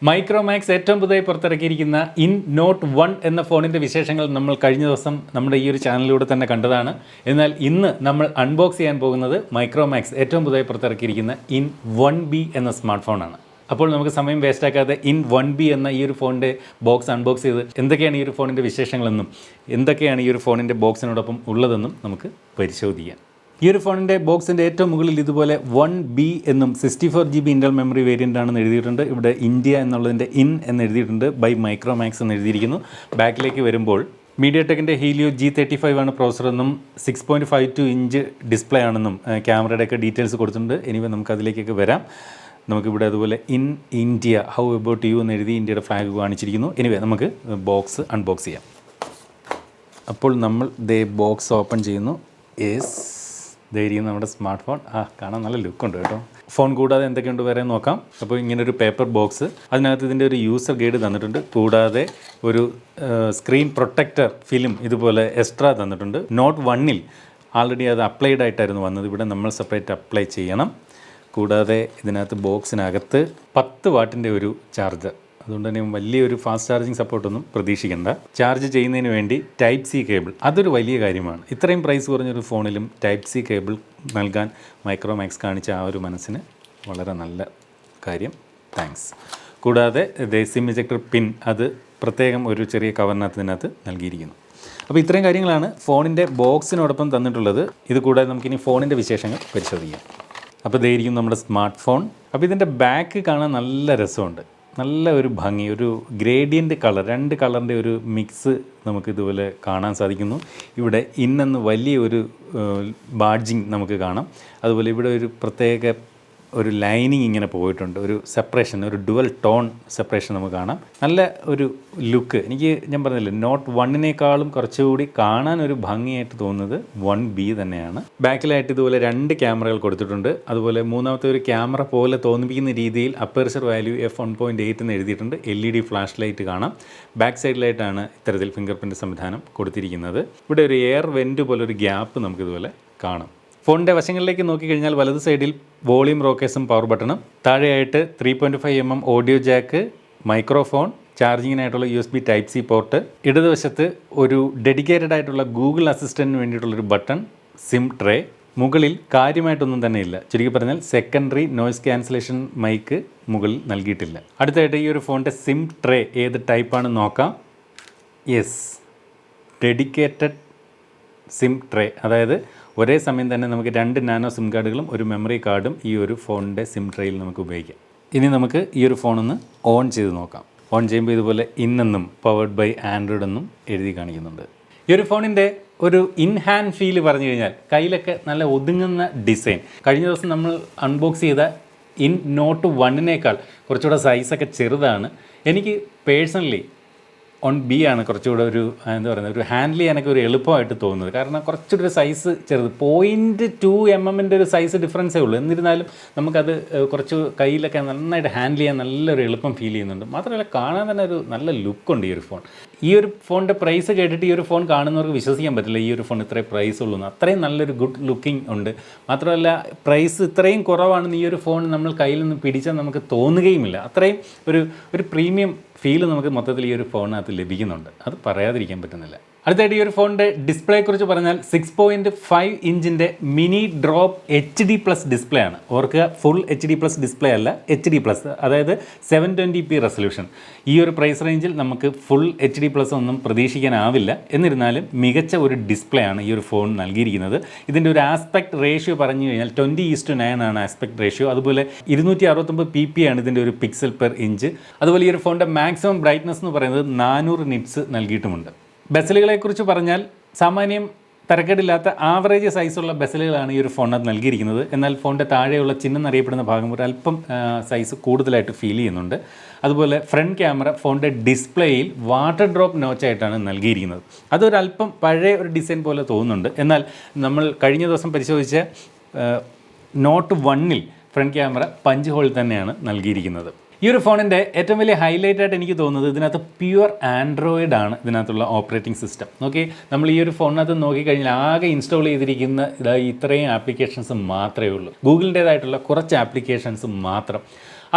മൈക്രോമാക്സ് ഏറ്റവും പുതിയതായി പുറത്തിറക്കിയിരിക്കുന്ന in not 1 എന്ന ഫോണിൻ്റെ വിശേഷങ്ങൾ നമ്മൾ കഴിഞ്ഞ ദിവസം നമ്മുടെ ഈ ഒരു ചാനലിലൂടെ തന്നെ കണ്ടതാണ്. എന്നാൽ ഇന്ന് നമ്മൾ അൺബോക്സ് ചെയ്യാൻ പോകുന്നത് മൈക്രോമാക്സ് ഏറ്റവും പുതിയതായി പുറത്തിറക്കിയിരിക്കുന്ന ഇൻ 1B എന്ന സ്മാർട്ട് ഫോണാണ്. അപ്പോൾ നമുക്ക് സമയം വേസ്റ്റാക്കാതെ ഇൻ 1B എന്ന ഈ ഒരു ഫോണിൻ്റെ ബോക്സ് അൺബോക്സ് ചെയ്ത് എന്തൊക്കെയാണ് ഈ ഒരു ഫോണിൻ്റെ വിശേഷങ്ങളെന്നും എന്തൊക്കെയാണ് ഈ ഒരു ഫോണിൻ്റെ ബോക്സിനോടൊപ്പം ഉള്ളതെന്നും നമുക്ക് പരിശോധിക്കാം. ഈ ഒരു ഫോണിൻ്റെ ബോക്സിൻ്റെ ഏറ്റവും മുകളിൽ ഇതുപോലെ 1B എന്നും 64GB ഇൻ്റൽ മെമ്മറി വേരിയൻ്റ് ആണെന്ന് എഴുതിയിട്ടുണ്ട്. ഇവിടെ ഇന്ത്യ എന്നുള്ളതിൻ്റെ ഇൻ എന്ന് എഴുതിയിട്ടുണ്ട്. ബൈ മൈക്രോമാക്സ് എന്ന് എഴുതിയിരിക്കുന്നു. ബാക്കിലേക്ക് വരുമ്പോൾ മീഡിയടെക്കിൻ്റെ ഹീലിയോ G35 ആണ് പ്രോസറെന്നും 6.52 ഇഞ്ച് ഡിസ്പ്ലേ ആണെന്നും ക്യാമറയുടെയൊക്കെ ഡീറ്റെയിൽസ് കൊടുത്തിട്ടുണ്ട്. എനിവേ നമുക്ക് അതിലേക്കൊക്കെ വരാം. നമുക്കിവിടെ അതുപോലെ in India how about you എന്ന് എഴുതി ഇന്ത്യയുടെ ഫ്ലാഗ് കാണിച്ചിരിക്കുന്നു. എനിവേ നമുക്ക് ബോക്സ് അൺബോക്സ് ചെയ്യാം. അപ്പോൾ നമ്മൾ ബോക്സ് ഓപ്പൺ ചെയ്യുന്നു. ഇതായിരിക്കും നമ്മുടെ സ്മാർട്ട് ഫോൺ. കാണാൻ നല്ല ലുക്കുണ്ട് കേട്ടോ. ഫോൺ കൂടാതെ എന്തൊക്കെയുണ്ട് വരെ നോക്കാം. അപ്പോൾ ഇങ്ങനൊരു പേപ്പർ ബോക്സ്, അതിനകത്ത് ഇതിൻ്റെ ഒരു യൂസർ ഗൈഡ് തന്നിട്ടുണ്ട്. കൂടാതെ ഒരു സ്ക്രീൻ പ്രൊട്ടക്ടർ ഫിലിം ഇതുപോലെ എക്സ്ട്രാ തന്നിട്ടുണ്ട്. നോട്ട് 1ൽ ആൾറെഡി അത് അപ്ലൈഡ് ആയിട്ടായിരുന്നു വന്നത്. ഇവിടെ നമ്മൾ സെപ്പറേറ്റ് അപ്ലൈ ചെയ്യണം. കൂടാതെ ഇതിനകത്ത് ബോക്സിനകത്ത് 10 വാട്ടിൻ്റെ ഒരു ചാർജർ, അതുകൊണ്ട് തന്നെ വലിയൊരു ഫാസ്റ്റ് ചാർജിങ് സപ്പോർട്ടൊന്നും പ്രതീക്ഷിക്കേണ്ട. ചാർജ് ചെയ്യുന്നതിന് വേണ്ടി Type-C കേബിൾ, അതൊരു വലിയ കാര്യമാണ്. ഇത്രയും പ്രൈസ് കുറഞ്ഞൊരു ഫോണിലും Type-C കേബിൾ നൽകാൻ മൈക്രോമാക്സ് കാണിച്ച ആ ഒരു മനസ്സിന് വളരെ നല്ല കാര്യം. താങ്ക്സ്. കൂടാതെ സിം ഇജക്ടർ പിൻ, അത് പ്രത്യേകം ഒരു ചെറിയ കവറിനകത്ത് നൽകിയിരിക്കുന്നു. അപ്പോൾ ഇത്രയും കാര്യങ്ങളാണ് ഫോണിൻ്റെ ബോക്സിനോടൊപ്പം തന്നിട്ടുള്ളത്. ഇത് കൂടാതെ നമുക്കിനി ഫോണിൻ്റെ വിശേഷങ്ങൾ പരിശോധിക്കാം. അപ്പോൾ ഇതായിരിക്കും നമ്മുടെ സ്മാർട്ട് ഫോൺ. അപ്പോൾ ഇതിൻ്റെ ബാക്ക് കാണാൻ നല്ല രസമുണ്ട്. നല്ല ഒരു ഭംഗി, ഒരു ഗ്രേഡിയൻ്റ് കളർ, 2 കളറിൻ്റെ ഒരു മിക്സ് നമുക്കിതുപോലെ കാണാൻ സാധിക്കുന്നു. ഇവിടെ ഇന്നെന്ന് വലിയൊരു ബാഡ്ജിങ് നമുക്ക് കാണാം. അതുപോലെ ഇവിടെ ഒരു പ്രത്യേക ഒരു ലൈനിങ് ഇങ്ങനെ പോയിട്ടുണ്ട്. ഒരു സെപ്പറേഷൻ, ഒരു ഡുവൽ ടോൺ സെപ്പറേഷൻ നമുക്ക് കാണാം. നല്ല ഒരു ലുക്ക്. ഞാൻ പറഞ്ഞില്ലേ, നോട്ട് 1നേക്കാളും കുറച്ചുകൂടി കാണാൻ ഒരു ഭംഗിയായിട്ട് തോന്നുന്നത് 1B തന്നെയാണ്. ബാക്കിലായിട്ട് ഇതുപോലെ 2 ക്യാമറകൾ കൊടുത്തിട്ടുണ്ട്. അതുപോലെ മൂന്നാമത്തെ ഒരു ക്യാമറ പോലെ തോന്നിപ്പിക്കുന്ന രീതിയിൽ അപ്പർച്ചർ വാല്യൂ f1.8 എന്ന് എഴുതിയിട്ടുണ്ട്. LED ഫ്ലാഷ് ലൈറ്റ് കാണാം. ബാക്ക് സൈഡിലായിട്ടാണ് ഇത്തരത്തിൽ ഫിംഗർ പ്രിൻ്റ് സംവിധാനം കൊടുത്തിരിക്കുന്നത്. ഇവിടെ ഒരു എയർ വെൻറ്റ് പോലെ ഒരു ഗ്യാപ്പ് നമുക്കിതുപോലെ കാണാം. ഫോണിൻ്റെ വശങ്ങളിലേക്ക് നോക്കിക്കഴിഞ്ഞാൽ വലത് സൈഡിൽ വോളിയം റോക്കേഴ്സും പവർ ബട്ടണും, താഴെയായിട്ട് 3.5mm ഓഡിയോ ജാക്ക്, മൈക്രോഫോൺ, ചാർജിങ്ങിനായിട്ടുള്ള USB Type-C പോർട്ട്, ഇടതുവശത്ത് ഒരു ഡെഡിക്കേറ്റഡ് ആയിട്ടുള്ള ഗൂഗിൾ അസിസ്റ്റൻറ്റിന് വേണ്ടിയിട്ടുള്ളൊരു ബട്ടൺ, സിം ട്രേ. മുകളിൽ കാര്യമായിട്ടൊന്നും തന്നെ ഇല്ല. ചുരുക്കി പറഞ്ഞാൽ സെക്കൻഡറി നോയ്സ് ക്യാൻസലേഷൻ മൈക്ക് മുകളിൽ നൽകിയിട്ടില്ല. അടുത്തായിട്ട് ഈ ഒരു ഫോണിൻ്റെ സിം ട്രേ ഏത് ടൈപ്പാണെന്ന് നോക്കാം. ഡെഡിക്കേറ്റഡ് സിം ട്രേ, അതായത് ഒരേ സമയം തന്നെ നമുക്ക് 2 നാനോ സിം കാർഡുകളും ഒരു മെമ്മറി കാർഡും ഈ ഒരു ഫോണിൻ്റെ സിം ട്രേയിൽ നമുക്ക് ഉപയോഗിക്കാം. ഇനി നമുക്ക് ഈ ഒരു ഫോണൊന്ന് ഓൺ ചെയ്ത് നോക്കാം. ഓൺ ചെയ്യുമ്പോൾ ഇതുപോലെ ഇന്നെന്നും പവേർഡ് ബൈ ആൻഡ്രോയിഡ് എന്നും എഴുതി കാണിക്കുന്നുണ്ട്. ഈ ഒരു ഫോണിൻ്റെ ഒരു ഇൻ ഹാൻഡ് ഫീൽ പറഞ്ഞു കഴിഞ്ഞാൽ കയ്യിലൊക്കെ നല്ല ഒതുങ്ങുന്ന ഡിസൈൻ. കഴിഞ്ഞ ദിവസം നമ്മൾ അൺബോക്സ് ചെയ്ത ഇൻ നോട്ട് 1നേക്കാൾ കുറച്ചുകൂടെ സൈസൊക്കെ ചെറുതാണ്. എനിക്ക് പേഴ്സണലി B ആണ് കുറച്ചുകൂടെ ഒരു ഒരു ഹാൻഡിൽ ചെയ്യാനൊക്കെ ഒരു എളുപ്പമായിട്ട് തോന്നുന്നത്. കാരണം കുറച്ചുകൂടി ഒരു സൈസ് ചെറുത്, 0.2mm ഒരു സൈസ് ഡിഫറൻസേ ഉള്ളൂ. എന്നിരുന്നാലും നമുക്കത് കുറച്ച് കയ്യിലൊക്കെ നന്നായിട്ട് ഹാൻഡിൽ ചെയ്യാൻ നല്ലൊരു എളുപ്പം ഫീൽ ചെയ്യുന്നുണ്ട്. മാത്രമല്ല കാണാൻ തന്നെ ഒരു നല്ല ലുക്കുണ്ട് ഈ ഒരു ഫോൺ. ഈ ഒരു ഫോണിൻ്റെ പ്രൈസ് കേട്ടിട്ട് ഈ ഒരു ഫോൺ കാണുന്നവർക്ക് വിശ്വസിക്കാൻ പറ്റില്ല ഈ ഒരു ഫോൺ ഇത്രയും പ്രൈസ് ഉള്ളൂ. അത്രയും നല്ലൊരു ഗുഡ് ലുക്കിംഗ് ഉണ്ട്. മാത്രമല്ല പ്രൈസ് ഇത്രയും കുറവാണെന്ന് ഈ ഒരു ഫോൺ നമ്മൾ കയ്യിൽ നിന്ന് പിടിച്ചാൽ നമുക്ക് തോന്നുകയുമില്ല. അത്രയും ഒരു പ്രീമിയം ഫീൽ നമുക്ക് മൊത്തത്തിൽ ഈ ഒരു ഫോണിനകത്ത് ലഭിക്കുന്നുണ്ട്. അത് പറയാതിരിക്കാൻ പറ്റുന്നില്ല. അടുത്തായിട്ട് ഈ ഒരു ഫോണിൻ്റെ ഡിസ്പ്ലേയെക്കുറിച്ച് പറഞ്ഞാൽ 6.5 ഇഞ്ചിൻ്റെ മിനി ഡ്രോപ്പ് HD+ ഡിസ്പ്ലേ ആണ്. ഓർക്കുക, ഫുൾ HD+ ഡിസ്പ്ലേ അല്ല, HD+, അതായത് 720p റെസൊല്യൂഷൻ. ഈ ഒരു പ്രൈസ് റേഞ്ചിൽ നമുക്ക് ഫുൾ HD+ ഒന്നും പ്രതീക്ഷിക്കാനാവില്ല. എന്നിരുന്നാലും മികച്ച ഒരു ഡിസ്പ്ലേ ആണ് ഈ ഒരു ഫോൺ നൽകിയിരിക്കുന്നത്. ഇതിൻ്റെ ഒരു ആസ്പെക്ട് റേഷ്യോ പറഞ്ഞു കഴിഞ്ഞാൽ 20:9 ആണ് ആസ്പെക്ട് റേഷ്യോ. അതുപോലെ 269 ppi ആണ് ഇതിൻ്റെ ഒരു പിക്സൽ പെർ ഇഞ്ച്. അതുപോലെ ഈ ഒരു ഫോണിൻ്റെ മാക്സിമം ബ്രൈറ്റ്നസ് എന്ന് പറയുന്നത് 400 നിറ്റ്സ് നൽകിയിട്ടുമുണ്ട്. ബെസലുകളെക്കുറിച്ച് പറഞ്ഞാൽ സാമാന്യം തരക്കേടില്ലാത്ത ആവറേജ് സൈസുള്ള ബെസലുകളാണ് ഈ ഒരു ഫോണിനകത്ത് നൽകിയിരിക്കുന്നത്. എന്നാൽ ഫോണിൻ്റെ താഴെയുള്ള ചിഹ്നം എന്നറിയപ്പെടുന്ന ഭാഗം ഒരു അല്പം സൈസ് കൂടുതലായിട്ട് ഫീൽ ചെയ്യുന്നുണ്ട്. അതുപോലെ ഫ്രണ്ട് ക്യാമറ ഫോണിൻ്റെ ഡിസ്പ്ലേയിൽ വാട്ടർ ഡ്രോപ്പ് നോച്ചായിട്ടാണ് നൽകിയിരിക്കുന്നത്. അതൊരല്പം പഴയ ഒരു ഡിസൈൻ പോലെ തോന്നുന്നുണ്ട്. എന്നാൽ നമ്മൾ കഴിഞ്ഞ ദിവസം പരിശോധിച്ച നോട്ട് 1ൽ ഫ്രണ്ട് ക്യാമറ പഞ്ച് ഹോൾ തന്നെയാണ് നൽകിയിരിക്കുന്നത്. ഈ ഒരു ഫോണിൻ്റെ ഏറ്റവും വലിയ ഹൈലൈറ്റ് ആയിട്ട് എനിക്ക് തോന്നുന്നത് ഇതിനകത്ത് പ്യുവർ ആൻഡ്രോയിഡ് ആണ് ഇതിനകത്തുള്ള ഓപ്പറേറ്റിംഗ് സിസ്റ്റം. നോക്കി, നമ്മൾ ഈ ഒരു ഫോണിനകത്ത് നോക്കിക്കഴിഞ്ഞാൽ ആകെ ഇൻസ്റ്റാൾ ചെയ്തിരിക്കുന്ന ഇത്രയും ആപ്ലിക്കേഷൻസ് മാത്രമേ ഉള്ളൂ. ഗൂഗിളിൻ്റേതായിട്ടുള്ള കുറച്ച് ആപ്ലിക്കേഷൻസ് മാത്രം.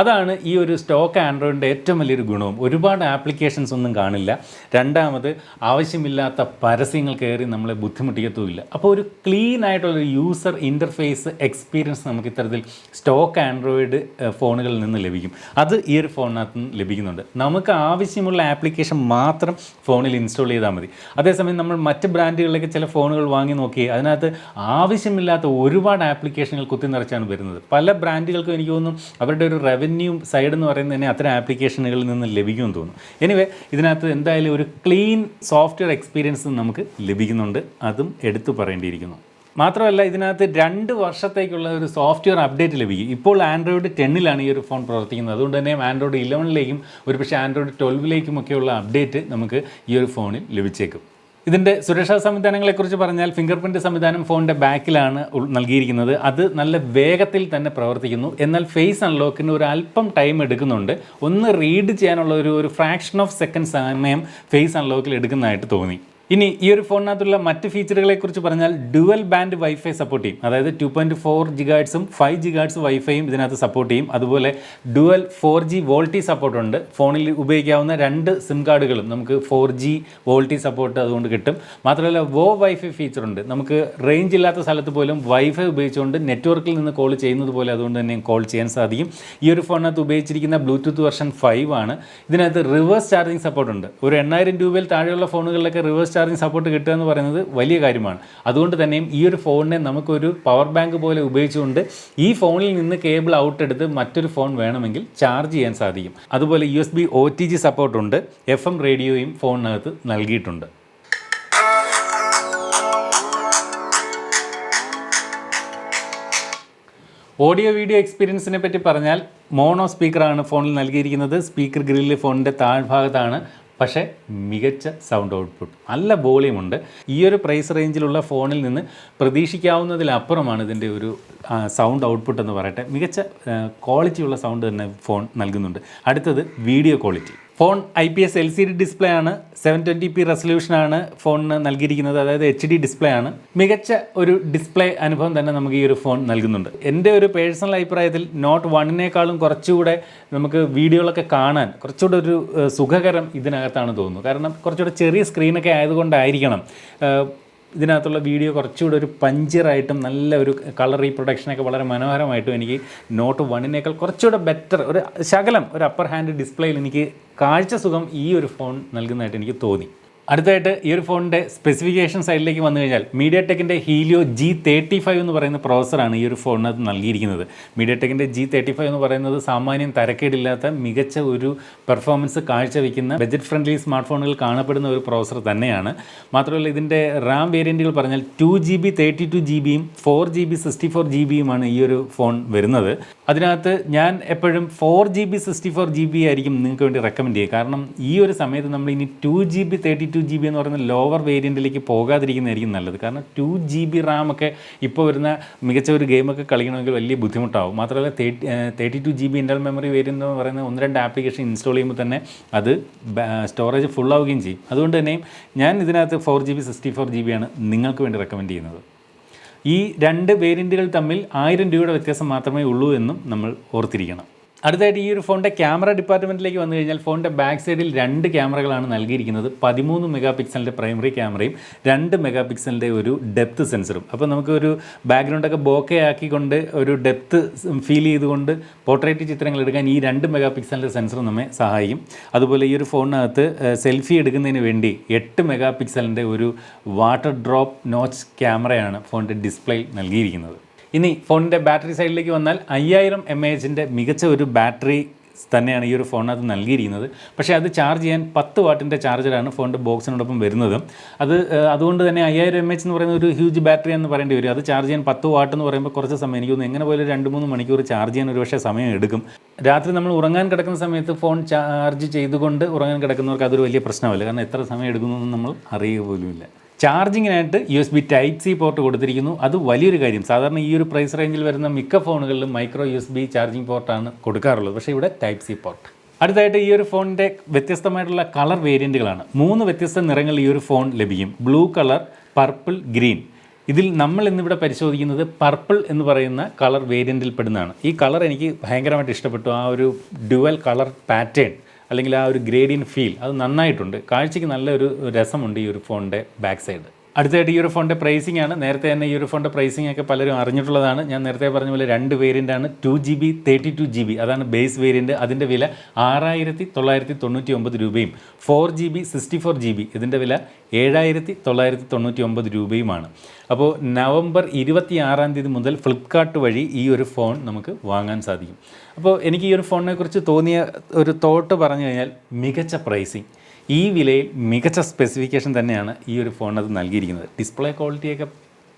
അതാണ് ഈ ഒരു സ്റ്റോക്ക് ആൻഡ്രോയിഡിൻ്റെ ഏറ്റവും വലിയൊരു ഗുണവും. ഒരുപാട് ആപ്ലിക്കേഷൻസ് ഒന്നും കാണില്ല. രണ്ടാമത് ആവശ്യമില്ലാത്ത പരസ്യങ്ങൾ കയറി നമ്മളെ ബുദ്ധിമുട്ടിക്കത്തുമില്ല. അപ്പോൾ ഒരു ക്ലീൻ ആയിട്ടുള്ളൊരു യൂസർ ഇൻ്റർഫേസ് എക്സ്പീരിയൻസ് നമുക്ക് ഇത്തരത്തിൽ സ്റ്റോക്ക് ആൻഡ്രോയിഡ് ഫോണുകളിൽ നിന്ന് ലഭിക്കും. അത് ഈ ഒരു ഫോണിനകത്ത് നിന്ന് ലഭിക്കുന്നുണ്ട്. നമുക്ക് ആവശ്യമുള്ള ആപ്ലിക്കേഷൻ മാത്രം ഫോണിൽ ഇൻസ്റ്റാൾ ചെയ്താൽ മതി. അതേസമയം നമ്മൾ മറ്റ് ബ്രാൻഡുകളിലേക്ക് ചില ഫോണുകൾ വാങ്ങി നോക്കി അതിനകത്ത് ആവശ്യമില്ലാത്ത ഒരുപാട് ആപ്ലിക്കേഷനുകൾ കുത്തി നിറച്ചാണ് വരുന്നത്. പല ബ്രാൻഡുകൾക്കും എനിക്ക് തോന്നുന്നു അവരുടെ ഒരു റവന്യൂ സൈഡ് എന്ന് പറയുന്നത് തന്നെ അത്തരം ആപ്ലിക്കേഷനുകളിൽ നിന്ന് ലഭിക്കുമെന്ന് തോന്നുന്നു. എനിവേ ഇതിനകത്ത് എന്തായാലും ഒരു ക്ലീൻ സോഫ്റ്റ്വെയർ എക്സ്പീരിയൻസ് നമുക്ക് ലഭിക്കുന്നുണ്ട്. അതും എടുത്തു പറയേണ്ടിയിരിക്കുന്നു. മാത്രമല്ല ഇതിനകത്ത് 2 വർഷത്തേക്കുള്ള ഒരു സോഫ്റ്റ്വെയർ അപ്ഡേറ്റ് ലഭിക്കും. ഇപ്പോൾ ആൻഡ്രോയിഡ് 10 ഈ ഒരു ഫോൺ പ്രവർത്തിക്കുന്നത്. അതുകൊണ്ട് തന്നെ ആൻഡ്രോയിഡ് 11 ഒരുപക്ഷെ ആൻഡ്രോയിഡ് 12 അപ്ഡേറ്റ് നമുക്ക് ഈ ഒരു ഫോണിൽ ലഭിച്ചേക്കും. ഇതിൻ്റെ സുരക്ഷാ സംവിധാനങ്ങളെക്കുറിച്ച് പറഞ്ഞാൽ ഫിംഗർ പ്രിൻറ്റ് സംവിധാനം ഫോണിൻ്റെ ബാക്കിലാണ് നൽകിയിരിക്കുന്നത്. അത് നല്ല വേഗത്തിൽ തന്നെ പ്രവർത്തിക്കുന്നു. എന്നാൽ ഫേസ് അൺലോക്കിന് ഒരു അല്പം ടൈം എടുക്കുന്നുണ്ട്. ഒന്ന് റീഡ് ചെയ്യാനുള്ള ഒരു ഫ്രാക്ഷൻ ഓഫ് സെക്കൻഡ് സമയം ഫേസ് അൺലോക്കിൽ എടുക്കുന്നതായിട്ട് തോന്നി. ഇനി ഈ ഒരു ഫോണിനകത്തുള്ള മറ്റ് ഫീച്ചറുകളെക്കുറിച്ച് പറഞ്ഞാൽ ഡുവൽ ബാൻഡ് വൈഫൈ സപ്പോർട്ട് ചെയ്യും. അതായത് 2.4 GHz 5 GHz വൈഫൈയും ഇതിനകത്ത് സപ്പോർട്ട് ചെയ്യും. അതുപോലെ ഡുവൽ 4G വോൾട്ടി സപ്പോർട്ടുണ്ട്. ഫോണിൽ ഉപയോഗിക്കാവുന്ന 2 സിം കാർഡുകളും നമുക്ക് 4G വോൾട്ടി സപ്പോർട്ട് അതുകൊണ്ട് കിട്ടും. മാത്രമല്ല വൈഫൈ ഫീച്ചറുണ്ട്. നമുക്ക് റേഞ്ച് ഇല്ലാത്ത സ്ഥലത്ത് പോലും വൈഫൈ ഉപയോഗിച്ചുകൊണ്ട് നെറ്റ്വർക്കിൽ നിന്ന് കോൾ ചെയ്യുന്നത് പോലെ അതുകൊണ്ട് തന്നെ കോൾ ചെയ്യാൻ സാധിക്കും. ഈ ഒരു ഫോണിനകത്ത് ഉപയോഗിച്ചിരിക്കുന്ന ബ്ലൂടൂത്ത് വെർഷൻ 5 ആണ്. ഇതിനകത്ത് റിവേഴ്സ് ചാർജിങ് സപ്പോർട്ടുണ്ട്. ഒരു 8000 രൂപയിൽ താഴെയുള്ള ഫോണുകളിലൊക്കെ റിവേഴ്സ് ചാർജിങ് സപ്പോർട്ട് കിട്ടുക എന്ന് പറയുന്നത് വലിയ കാര്യമാണ്. അതുകൊണ്ട് തന്നെയും ഈ ഒരു ഫോണിനെ നമുക്കൊരു പവർ ബാങ്ക് പോലെ ഉപയോഗിച്ചുകൊണ്ട് ഈ ഫോണിൽ നിന്ന് കേബിൾ ഔട്ട് എടുത്ത് മറ്റൊരു ഫോൺ വേണമെങ്കിൽ ചാർജ് ചെയ്യാൻ സാധിക്കും. അതുപോലെ USB OTG സപ്പോർട്ടുണ്ട്. FM റേഡിയോയും ഫോണിനകത്ത് നൽകിയിട്ടുണ്ട്. ഓഡിയോ വീഡിയോ എക്സ്പീരിയൻസിനെ പറ്റി പറഞ്ഞാൽ മോണോ സ്പീക്കറാണ് ഫോണിൽ നൽകിയിരിക്കുന്നത്. സ്പീക്കർ ഗ്രില്ല് ഫോണിൻ്റെ താഴ്ഭാഗത്താണ്. പക്ഷേ മികച്ച സൗണ്ട് ഔട്ട്പുട്ട്, നല്ല വോളിയമുണ്ട്. ഈ ഒരു പ്രൈസ് റേഞ്ചിലുള്ള ഫോണിൽ നിന്ന് പ്രതീക്ഷിക്കാവുന്നതിലപ്പുറമാണ് ഇതിൻ്റെ ഒരു സൗണ്ട് ഔട്ട്പുട്ട് എന്ന് പറയട്ടെ. മികച്ച ക്വാളിറ്റിയുള്ള സൗണ്ട് തന്നെ ഫോൺ നൽകുന്നുണ്ട്. അടുത്തത് video quality. Phone IPS LCD display ആണ്. 720p റെസൊല്യൂഷനാണ് ഫോണിന് നൽകിയിരിക്കുന്നത്. അതായത് HD ഡിസ്പ്ലേ ആണ്. മികച്ച ഒരു ഡിസ്പ്ലേ അനുഭവം തന്നെ നമുക്ക് ഈ ഒരു ഫോൺ നൽകുന്നുണ്ട്. എൻ്റെ ഒരു പേഴ്സണൽ അഭിപ്രായത്തിൽ Note 1 കുറച്ചുകൂടെ നമുക്ക് വീഡിയോകളൊക്കെ കാണാൻ കുറച്ചുകൂടെ ഒരു സുഖകരം ഇതിനകത്താണ് തോന്നുന്നു. കാരണം കുറച്ചുകൂടെ ചെറിയ സ്ക്രീനൊക്കെ ആയതുകൊണ്ടായിരിക്കണം ഇതിനകത്തുള്ള വീഡിയോ കുറച്ചുകൂടെ ഒരു പഞ്ചറായിട്ടും നല്ല ഒരു കളർ റീപ്രൊഡക്ഷനൊക്കെ വളരെ മനോഹരമായിട്ടും എനിക്ക് Note 1 കുറച്ചുകൂടെ ബെറ്റർ ഒരു ശകലം ഒരു അപ്പർ ഹാൻഡ് ഡിസ്പ്ലേയിൽ എനിക്ക് കാഴ്ച സുഖം ഈ ഒരു ഫോൺ നൽകുന്നതായിട്ട് എനിക്ക് തോന്നി. അടുത്തായിട്ട് ഈ ഒരു ഫോണിൻ്റെ സ്പെസിഫിക്കേഷൻ സൈഡിലേക്ക് വന്നു കഴിഞ്ഞാൽ മീഡിയാടെക്കിൻ്റെ ഹീലിയോ G35 എന്ന് പറയുന്ന പ്രോസസ്സറാണ് ഈ ഒരു ഫോണിനകത്ത് നൽകിയിരിക്കുന്നത്. മീഡിയാടെക്കിൻ്റെ G35 എന്ന് പറയുന്നത് സാമാന്യം തരക്കേടില്ലാത്ത മികച്ച ഒരു പെർഫോമൻസ് കാഴ്ചവെക്കുന്ന ബജറ്റ് ഫ്രണ്ട്ലി സ്മാർട്ട് ഫോണുകൾ കാണപ്പെടുന്ന ഒരു പ്രോസസ്സർ തന്നെയാണ്. മാത്രമല്ല ഇതിൻ്റെ റാം വേരിയൻറ്റുകൾ പറഞ്ഞാൽ 2GB 32GB 4GB 64GB ഈ ഒരു ഫോൺ വരുന്നത്. അതിനകത്ത് ഞാൻ എപ്പോഴും 4GB 64GB ആയിരിക്കും നിങ്ങൾക്ക് വേണ്ടി റെക്കമെൻഡ് ചെയ്യുക. കാരണം ഈ ഒരു സമയത്ത് നമ്മൾ ഇനി 2GB 32GB എന്ന് പറയുന്ന ലോവർ വേരിയൻറ്റിലേക്ക് പോകാതിരിക്കുന്നതായിരിക്കും നല്ലത്. കാരണം 2GB റാമൊക്കെ ഇപ്പോൾ വരുന്ന മികച്ച ഒരു ഗെയിമൊക്കെ കളിക്കണമെങ്കിൽ വലിയ ബുദ്ധിമുട്ടാവും. മാത്രമല്ല 32GB ഇൻ്റർണൽ മെമ്മറി വേരിയൻ്റ് എന്ന് പറയുന്ന 1-2 ആപ്ലിക്കേഷൻ ഇൻസ്റ്റാൾ ചെയ്യുമ്പോൾ തന്നെ അത് സ്റ്റോറേജ് ഫുള്ളാവുകയും ചെയ്യും. അതുകൊണ്ട് തന്നെയും ഞാൻ ഇതിനകത്ത് 4GB 64GB ആണ് നിങ്ങൾക്ക് വേണ്ടി റെക്കമെൻഡ് ചെയ്യുന്നത്. ഈ 2 വേരിയൻറ്റുകൾ തമ്മിൽ 1000 രൂപയുടെ വ്യത്യാസം മാത്രമേ ഉള്ളൂ എന്നും നമ്മൾ ഓർത്തിരിക്കണം. അടുത്തായിട്ട് ഈ ഒരു ഫോണിൻ്റെ ക്യാമറ ഡിപ്പാർട്ട്മെൻറ്റിലേക്ക് വന്നു കഴിഞ്ഞാൽ ഫോണിൻ്റെ ബാക്ക് സൈഡിൽ 2 ക്യാമറകളാണ് നൽകിയിരിക്കുന്നത്. 13 മെഗാപിക്സലിൻ്റെ പ്രൈമറി ക്യാമറയും 2 മെഗാപിക്സലിൻ്റെ ഒരു ഡെപ്ത് സെൻസറും. അപ്പോൾ നമുക്കൊരു ബാക്ക്ഗ്രൗണ്ടൊക്കെ ബോക്കെ ആക്കിക്കൊണ്ട് ഒരു ഡെപ്ത് ഫീൽ ചെയ്തുകൊണ്ട് പോർട്രേറ്റ് ചിത്രങ്ങൾ എടുക്കാൻ ഈ 2 മെഗാപിക്സലിൻ്റെ സെൻസർ നമ്മെ സഹായിക്കും. അതുപോലെ ഈ ഒരു ഫോണിനകത്ത് സെൽഫി എടുക്കുന്നതിന് വേണ്ടി 8 മെഗാപിക്സലിൻ്റെ ഒരു വാട്ടർ ഡ്രോപ്പ് നോച്ച് ക്യാമറയാണ് ഫോണിൻ്റെ ഡിസ്പ്ലേയിൽ നൽകിയിരിക്കുന്നത്. ഇനി ഫോണിൻ്റെ ബാറ്ററി സൈഡിലേക്ക് വന്നാൽ 5000 mAh മികച്ച ഒരു ബാറ്ററി തന്നെയാണ് ഈ ഒരു ഫോണിനകത്ത് നൽകിയിരിക്കുന്നത്. പക്ഷേ അത് ചാർജ് ചെയ്യാൻ 10 വാട്ടിൻ്റെ ചാർജറാണ് ഫോണിൻ്റെ ബോക്സിനോടൊപ്പം വരുന്നത്. അതുകൊണ്ട് തന്നെ 5000 mAh എന്ന് പറയുന്ന ഒരു ഹ്യൂജ് ബാറ്ററി എന്ന് പറയേണ്ടി വരും. അത് ചാർജ് ചെയ്യാൻ 10 വാട്ട് എന്ന് പറയുമ്പോൾ കുറച്ച് സമയം എനിക്ക് തോന്നുന്നു എങ്ങനെ പോലും 2-3 മണിക്കൂർ ചാർജ് ചെയ്യാൻ ഒരു പക്ഷേ സമയം എടുക്കും. രാത്രി നമ്മൾ ഉറങ്ങാൻ കിടക്കുന്ന സമയത്ത് ഫോൺ ചാർജ് ചെയ്തുകൊണ്ട് ഉറങ്ങാൻ കിടക്കുന്നവർക്ക് അതൊരു വലിയ പ്രശ്നമല്ല. കാരണം എത്ര സമയം എടുക്കുന്നതെന്ന് നമ്മൾ അറിയുക പോലുമില്ല. ചാർജിങ്ങിനായിട്ട് USB Type-C പോർട്ട് കൊടുത്തിരിക്കുന്നു. അത് വലിയൊരു കാര്യം. സാധാരണ ഈ ഒരു പ്രൈസ് റേഞ്ചിൽ വരുന്ന മിക്ക ഫോണുകളിലും മൈക്രോ USB ചാർജിങ് പോർട്ടാണ് കൊടുക്കാറുള്ളത്. പക്ഷേ ഇവിടെ Type-C പോർട്ട്. അടുത്തായിട്ട് ഈ ഒരു ഫോണിൻ്റെ വ്യത്യസ്തമായിട്ടുള്ള കളർ വേരിയൻറ്റുകളാണ്. 3 വ്യത്യസ്ത നിറങ്ങളിൽ ഈ ഒരു ഫോൺ ലഭിക്കും. Blue colour, purple, green. ഇതിൽ നമ്മൾ ഇന്നിവിടെ പരിശോധിക്കുന്നത് പർപ്പിൾ എന്ന് പറയുന്ന കളർ വേരിയൻറ്റിൽ പെടുന്നതാണ്. ഈ കളർ എനിക്ക് ഭയങ്കരമായിട്ട് ഇഷ്ടപ്പെട്ടു. ആ ഒരു ഡ്യുവൽ കളർ പാറ്റേൺ അല്ലെങ്കിൽ ആ ഒരു ഗ്രേഡിയൻ ഫീൽ അത് നന്നായിട്ടുണ്ട്. കാഴ്ചയ്ക്ക് നല്ലൊരു രസമുണ്ട് ഈ ഒരു ഫോണിൻ്റെ ബാക്ക് സൈഡ്. അടുത്തായിട്ട് ഈ ഒരു ഫോണിൻ്റെ പ്രൈസിംഗ് ആണ്. നേരത്തെ തന്നെ ഈ ഒരു ഫോണിൻ്റെ പ്രൈസിംഗ് ഒക്കെ പലരും അറിഞ്ഞിട്ടുള്ളതാണ്. ഞാൻ നേരത്തെ പറഞ്ഞ പോലെ 2 വേരിയൻ്റാണ്. 2GB 32GB അതാണ് ബേസ് വേരിയൻറ്റ്. അതിൻ്റെ വില 6999 രൂപയും 4GB 64GB ഇതിൻ്റെ വില 7999 രൂപയുമാണ്. അപ്പോൾ നവംബർ 26-ാം തീയതി മുതൽ ഫ്ലിപ്കാർട്ട് വഴി ഈ ഒരു ഫോൺ നമുക്ക് വാങ്ങാൻ സാധിക്കും. അപ്പോൾ എനിക്ക് ഈ ഒരു ഫോണിനെ കുറിച്ച് തോന്നിയ ഒരു തോട്ട് പറഞ്ഞു കഴിഞ്ഞാൽ മികച്ച പ്രൈസിങ്, ഈ വിലയിൽ മികച്ച സ്പെസിഫിക്കേഷൻ തന്നെയാണ് ഈ ഒരു ഫോണിനത് നൽകിയിരിക്കുന്നത്. ഡിസ്പ്ലേ ക്വാളിറ്റിയൊക്കെ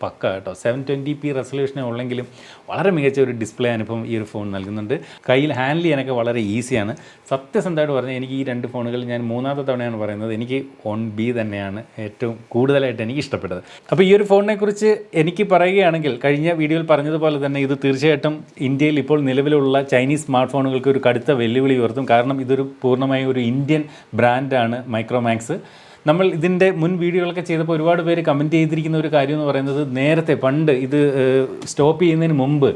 പക്ക കേട്ടോ. 720p റെസൊല്യൂഷനേ ഉള്ളെങ്കിലും വളരെ മികച്ച ഒരു ഡിസ്പ്ലേ അനുഭവം ഈ ഒരു ഫോൺ നൽകുന്നുണ്ട്. കയ്യിൽ ഹാൻഡിൽ ചെയ്യാനൊക്കെ വളരെ ഈസിയാണ്. സത്യസന്ധമായിട്ട് പറഞ്ഞാൽ എനിക്ക് ഈ 2 ഫോണുകൾ ഞാൻ 3ാമത്തെ തവണയാണ് പറയുന്നത്, എനിക്ക് 1B തന്നെയാണ് ഏറ്റവും കൂടുതലായിട്ട് എനിക്ക് ഇഷ്ടപ്പെട്ടത്. അപ്പോൾ ഈ ഒരു ഫോണിനെ കുറിച്ച് എനിക്ക് പറയുകയാണെങ്കിൽ കഴിഞ്ഞ വീഡിയോയിൽ പറഞ്ഞതുപോലെ തന്നെ ഇത് തീർച്ചയായിട്ടും ഇന്ത്യയിൽ ഇപ്പോൾ നിലവിലുള്ള ചൈനീസ് സ്മാർട്ട് ഫോണുകൾക്ക് ഒരു കടുത്ത വെല്ലുവിളി ഉയർത്തും. കാരണം ഇതൊരു പൂർണ്ണമായും ഒരു ഇന്ത്യൻ ബ്രാൻഡാണ് മൈക്രോമാക്സ്. നമ്മൾ ഇതിൻ്റെ മുൻ വീഡിയോകളൊക്കെ ചെയ്തപ്പോൾ ഒരുപാട് പേര് കമൻറ്റ് ചെയ്തിരിക്കുന്ന ഒരു കാര്യം എന്ന് പറയുന്നത്, നേരത്തെ പണ്ട് ഇത് സ്റ്റോപ്പ് ചെയ്യുന്നതിന് മുമ്പ്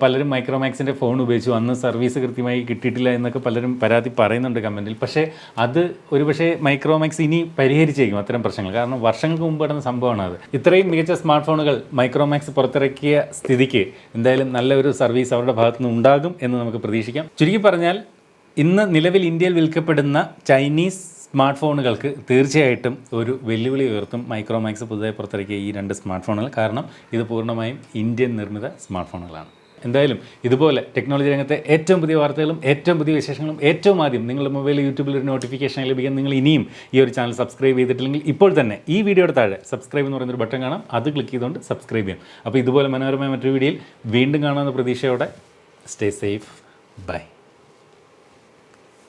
പലരും മൈക്രോമാക്സിൻ്റെ ഫോൺ ഉപയോഗിച്ചു, അന്ന് സർവീസ് കൃത്യമായി കിട്ടിയിട്ടില്ല എന്നൊക്കെ പലരും പരാതി പറയുന്നുണ്ട് കമൻറ്റിൽ. പക്ഷേ അത് ഒരുപക്ഷേ മൈക്രോമാക്സ് ഇനി പരിഹരിച്ചേക്കും അത്തരം പ്രശ്നങ്ങൾ. കാരണം വർഷങ്ങൾക്ക് മുമ്പ് നടന്ന സംഭവമാണ് അത്. ഇത്രയും മികച്ച സ്മാർട്ട് ഫോണുകൾ മൈക്രോമാക്സ് പുറത്തിറക്കിയ സ്ഥിതിക്ക് എന്തായാലും നല്ലൊരു സർവീസ് അവരുടെ ഭാഗത്തുനിന്ന് ഉണ്ടാകും എന്ന് നമുക്ക് പ്രതീക്ഷിക്കാം. ചുരുക്കി പറഞ്ഞാൽ ഇന്ന് നിലവിൽ ഇന്ത്യയിൽ വിൽക്കപ്പെടുന്ന ചൈനീസ് സ്മാർട്ട് ഫോണുകൾക്ക് തീർച്ചയായിട്ടും ഒരു വെല്ലുവിളി ഉയർത്തും മൈക്രോമാക്സ് പുതുതായി പുറത്തിറക്കിയ ഈ 2 സ്മാർട്ട് ഫോണുകൾ. കാരണം ഇത് പൂർണ്ണമായും ഇന്ത്യൻ നിർമ്മിത സ്മാർട്ട് ഫോണുകളാണ്. എന്തായാലും ഇതുപോലെ ടെക്നോളജി രംഗത്തെ ഏറ്റവും പുതിയ വാർത്തകളും ഏറ്റവും പുതിയ വിശേഷങ്ങളും ഏറ്റവും ആദ്യം നിങ്ങളുടെ മൊബൈൽ യൂട്യൂബിൽ ഒരു നോട്ടിഫിക്കേഷൻ ലഭിക്കാൻ നിങ്ങൾ ഇനിയും ഈ ഒരു ചാനൽ സബ്സ്ക്രൈബ് ചെയ്തിട്ടില്ലെങ്കിൽ ഇപ്പോൾ തന്നെ ഈ വീഡിയോയുടെ താഴെ സബ്സ്ക്രൈബ് എന്ന് പറയുന്നൊരു ബട്ടൺ കാണാം, അത് ക്ലിക്ക് ചെയ്തുകൊണ്ട് സബ്സ്ക്രൈബ് ചെയ്യാം. അപ്പോൾ ഇതുപോലെ മനോഹരമായ മറ്റൊരു വീഡിയോയിൽ വീണ്ടും കാണാവുന്ന പ്രതീക്ഷയോടെ സ്റ്റേ സേഫ്, ബൈ.